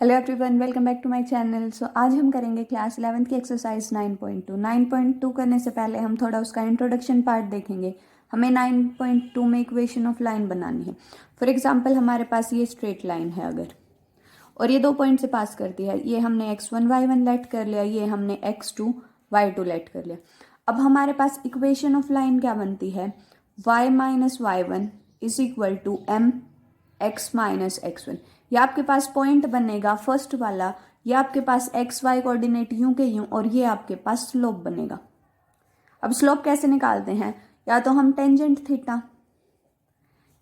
Hello everyone, welcome back to my channel. So आज हम करेंगे क्लास 11th की एक्सरसाइज 9.2। 9.2 करने से पहले हम थोड़ा उसका इंट्रोडक्शन पार्ट देखेंगे। हमें 9.2 में इक्वेशन ऑफ लाइन बनानी है। फॉर एग्जांपल हमारे पास ये स्ट्रेट लाइन है अगर, और ये 2 पॉइंट से पास करती है। ये हमने x1 y1 लेट कर लिया, ये हमने x2 y2 लेट कर लिया। अब हमारे पास इक्वेशन ऑफ लाइन क्या बनती है, y minus y one is equal to m x minus x one. ये आपके पास पॉइंट बनेगा फर्स्ट वाला, ये आपके पास एक्स वाई कोऑर्डिनेट यूं के यूं, और ये आपके पास स्लोप बनेगा। अब स्लोप कैसे निकालते हैं, या तो हम टेंजेंट थीटा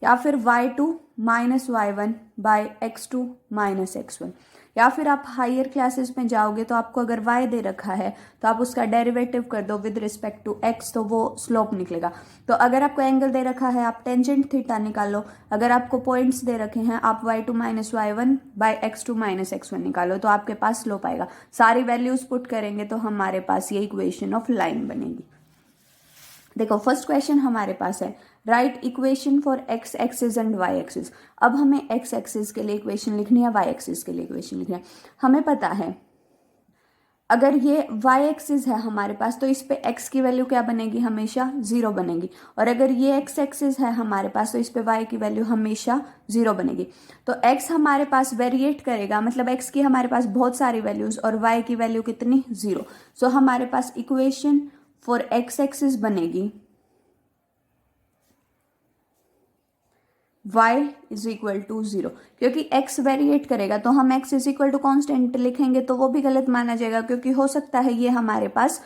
या फिर y2 minus y one by x2 minus x1, या फिर आप हायर क्लासेस में जाओगे तो आपको अगर y दे रखा है तो आप उसका डेरिवेटिव कर दो विद रिस्पेक्ट टू x, तो वो स्लोप निकलेगा। तो अगर आपको एंगल दे रखा है आप टेंजेंट थीटा निकालो, अगर आपको पॉइंट्स दे रखे हैं आप y2 minus y one by x2 minus x1 निकालो, तो आपके पास स्लोप आएगा। सारी वैल्यूज पुट करेंगे तो हमारे पास ये इक्वेशन ऑफ लाइन बनेगी। देखो फर्स्ट क्वेश्चन हमारे पास है, right equation for x axis and y axis. अब हमें एक्स एक्सिस के लिए इक्वेशन लिखनी है, वाई एक्सिस के लिए इक्वेशन लिखनी है। हमें पता है अगर ये वाई एक्सिस है हमारे पास तो इस पे एक्स की वैल्यू क्या बनेगी, हमेशा 0 बनेगी, और अगर ये एक्स एक्सिस है हमारे पास तो इस पे वाई की वैल्यू हमेशा 0 बनेगी। तो एक्स हमारे पास वेरिएट करेगा, मतलब एक्स की हमारे पास बहुत सारी वैल्यूज और वाई की वैल्यू कितनी, 0। सो हमारे पास इक्वेशन फॉर एक्स एक्सिस बनेगी y इज इक्वल टू 0, क्योंकि x वेरिएट करेगा तो हम x is equal to constant लिखेंगे तो वो भी गलत माना जाएगा, क्योंकि हो सकता है ये हमारे पास,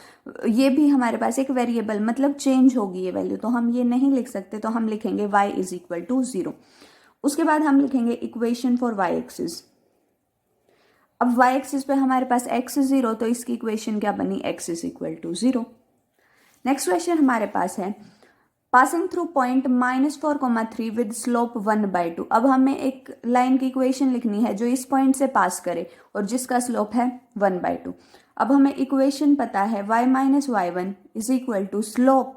ये भी हमारे पास एक वेरिएबल मतलब चेंज होगी ये वैल्यू, तो हम ये नहीं लिख सकते। तो हम लिखेंगे y इज इक्वल टू 0। उसके बाद हम लिखेंगे इक्वेशन फॉर y एक्सिस। अब y एक्सिस पे हमारे पास x 0, तो इसकी इक्वेशन क्या बनी, x is equal to 0। Next question हमारे पास है, passing through point -4,3 with slope 1/2। अब हमें एक लाइन की इक्वेशन लिखनी है जो इस पॉइंट से पास करे और जिसका स्लोप है 1/2। अब हमें इक्वेशन पता है y minus y one is equal to slope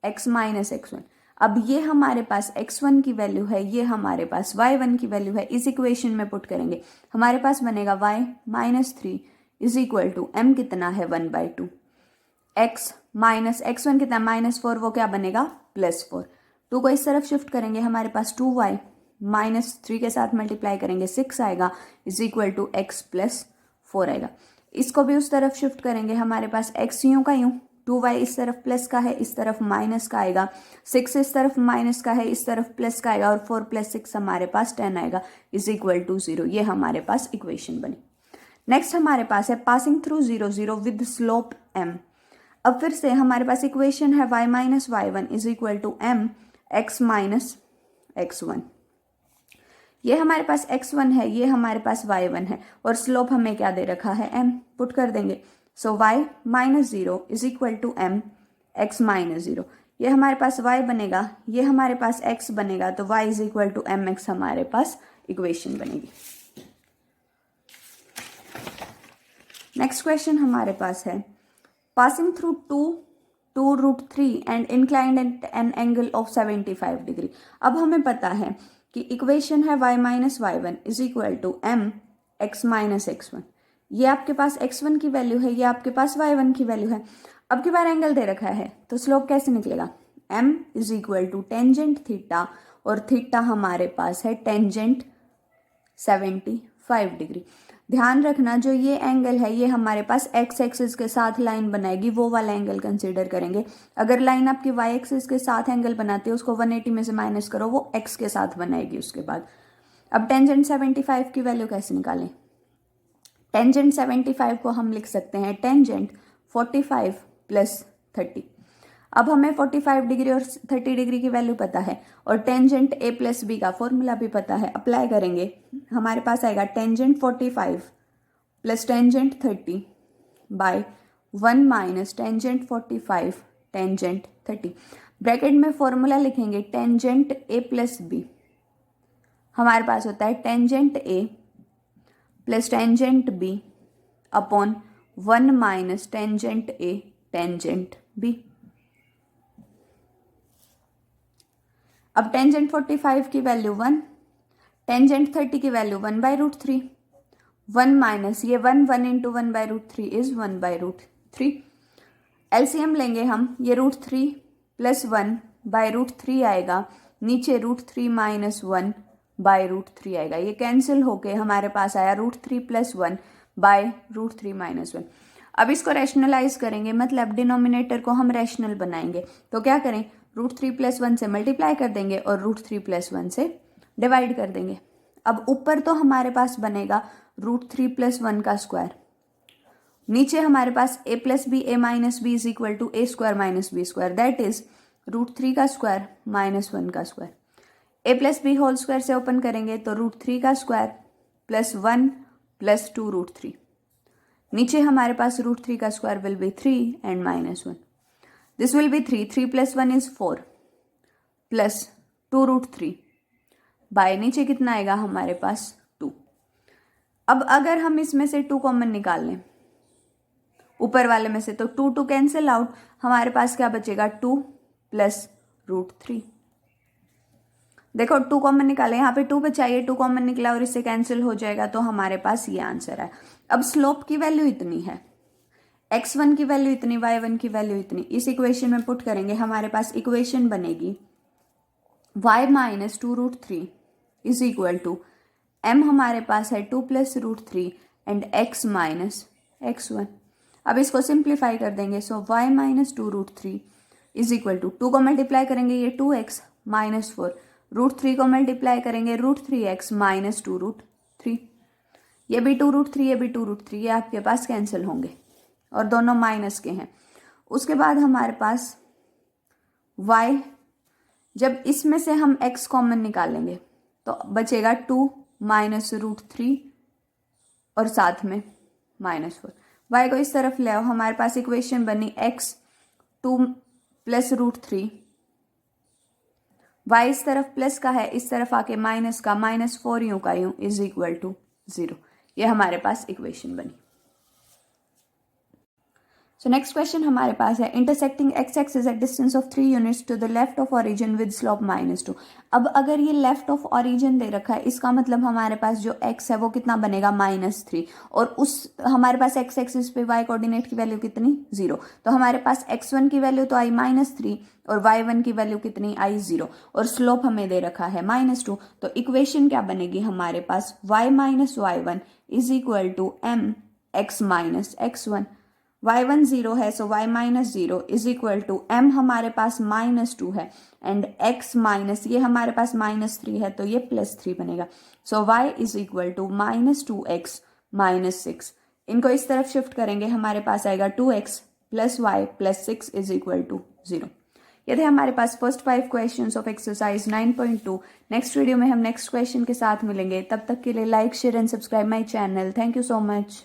x minus x1। अब ये हमारे पास x1 की वैल्यू है, ये हमारे पास y1 की वैल्यू है, इस इक्वेशन में पुट करेंगे हमारे पास बनेगा y minus three is equal to m कितना है 1/2, x माइनस x1 कितना -4, वो क्या बनेगा +4। 2 को इस तरफ शिफ्ट करेंगे हमारे पास 2y माइनस 3 के साथ मल्टीप्लाई करेंगे 6 आएगा is equal to x plus 4 आएगा। इसको भी उस तरफ शिफ्ट करेंगे हमारे पास x यूं का यूं, 2y इस तरफ प्लस का है इस तरफ माइनस का आएगा, 6 इस तरफ माइनस का है इस तरफ प्लस का आएगा, और 4 + 6 हमारे पास 10 आएगा इज इक्वल टू 0। ये हमारे पास इक्वेशन बनी। नेक्स्ट हमारे पास है passing through 0 0 with slope m। अब फिर से हमारे पास इक्वेशन है y minus y one is equal to m x minus x one. ये हमारे पास x1 है, ये हमारे पास y1 है, और स्लोप हमें क्या दे रखा है, m पुट कर देंगे। So y minus 0 is equal to m x minus 0। ये हमारे पास y बनेगा, ये हमारे पास x बनेगा, तो y is equal to m x हमारे पास इक्वेशन बनेगी। नेक्स्ट क्वेश्चन हमारे पास है, passing through 2√3 and inclined at an angle of 75 degree. अब हमें पता है कि इक्वेशन है y minus y one is equal to m x minus x one. ये आपके पास x1 की वैल्यू है, ये आपके पास y1 की वैल्यू है। अब की बार एंगल दे रखा है तो स्लोप कैसे निकलेगा, m is equal to tangent theta, और थीटा हमारे पास है टेंजेंट 75 डिग्री। ध्यान रखना जो ये एंगल है ये हमारे पास x एक्सिस के साथ लाइन बनाएगी, वो वाला एंगल कंसीडर करेंगे। अगर लाइन आपकी y एक्सिस के साथ एंगल बनाती है उसको 180 में से माइनस करो, वो x के साथ बनाएगी उसके बाद। अब टेंजेंट 75 की वैल्यू कैसे निकालें, टेंजेंट 75 को हम लिख सकते हैं टेंजेंट 45 + 30। अब हमें 45 डिग्री और 30 डिग्री की वैल्यू पता है, और टेंजेंट a + b का फॉर्मूला भी पता है, अप्लाई करेंगे हमारे पास आएगा tangent 45 + tangent 30 by 1 minus tangent 45 tangent 30। Bracket में फॉर्मूला लिखेंगे टेंजेंट a + b, हमारे पास होता है tangent a + tangent b upon 1 minus tangent a tangent b। अब टेंजेंट 45 की वैल्यू 1, टेंजेंट 30 की वैल्यू 1/√3, 1 माइनस ये 1 इंटू 1/√3 इज 1/√3। एलसीएम लेंगे हम, ये √3 प्लस 1/√3 आएगा, नीचे √3 माइनस 1/√3 आएगा। ये कैंसिल होके हमारे पास आया √3 प्लस 1/√3 माइनस 1। अब इसको रैशनलाइज करेंगे, मतलब डिनोमिनेटर को हम रैशनल बनाएंगे। तो क्या करें, √3 प्लस 1 से मल्टीप्लाई कर देंगे और √3 प्लस 1 से डिवाइड कर देंगे। अब ऊपर तो हमारे पास बनेगा √3 प्लस 1 का स्क्वायर, नीचे हमारे पास a plus b a minus b is equal to a square minus b square, that is √3 का स्क्वायर माइनस 1 का square. a plus b whole square से ओपन करेंगे तो √3 का स्क्वायर प्लस 1 प्लस 2 √3, नीचे हमारे पास √3 का square will be 3 and minus 1, this will be 3 plus 1 is 4 plus 2 √3 by नीचे कितना आएगा हमारे पास 2। अब अगर हम इसमें से 2 कॉमन निकाल लें ऊपर वाले में से, तो 2 कैंसिल आउट, हमारे पास क्या बचेगा 2 प्लस √3। देखो 2 कॉमन निकाले, यहाँ पे 2 बचाइए, 2 कॉमन निकला और इससे कैंसिल हो जाएगा, तो हमारे पास ये आंसर है। अब स्लोप की वैल्यू इतनी है, x1 की वैल्यू इतनी, y1 की वैल्यू इतनी, इस इक्वेशन में पुट करेंगे, हमारे पास इक्वेशन बनेगी y minus 2 √3 is equal to m हमारे पास है 2 plus √3 and x minus x1। अब इसको सिंप्लीफाई कर देंगे, so y minus 2 √3 is equal to 2 को मल्टीप्लाई करेंगे ये 2x माइनस 4, √3 को मल्टीप्लाई करेंगे √3x माइनस 2 √3, ये भी 2 √3 ये भी 2 √3, ये आपके पास कैंसिल होंगे और दोनों माइनस के हैं। उसके बाद हमारे पास y, जब इसमें से हम x कॉमन निकालेंगे तो बचेगा 2 माइनस √3 और साथ में माइनस 4। y को इस तरफ ले आओ, हमारे पास इक्वेशन बनी x 2 प्लस √3, y इस तरफ प्लस का है, इस तरफ आके माइनस का, माइनस 4 यूं का यूं इज इक्वल टू 0। ये हमारे पास इक्वेशन बनी। सो नेक्स्ट क्वेश्चन हमारे पास है, intersecting x axis at distance of 3 units to the left of origin with slope -2। अब अगर ये लेफ्ट ऑफ ओरिजिन दे रखा है, इसका मतलब हमारे पास जो x है वो कितना बनेगा -3, और उस हमारे पास x एक्सिस पे y कोऑर्डिनेट की वैल्यू कितनी 0, तो हमारे पास x1 की वैल्यू तो आई -3 और y1 की वैल्यू कितनी आई 0, और स्लोप हमें दे रखा है -2। तो इक्वेशन क्या बनेगी हमारे पास, y minus y1 is equal to m x minus x1। y1 0 है, so y minus 0 is equal to m हमारे पास -2 है एंड x माइनस ये हमारे पास -3 है, तो ये +3 बनेगा। So y is equal to -2x -6। इनको इस तरफ शिफ्ट करेंगे, हमारे पास आएगा 2x plus y plus 6 is equal to 0। ये थे हमारे पास first 5 questions of exercise 9.2। Next video में हम नेक्स्ट क्वेश्चन के साथ मिलेंगे, तब तक के लिए like share and subscribe my channel. Thank you so much.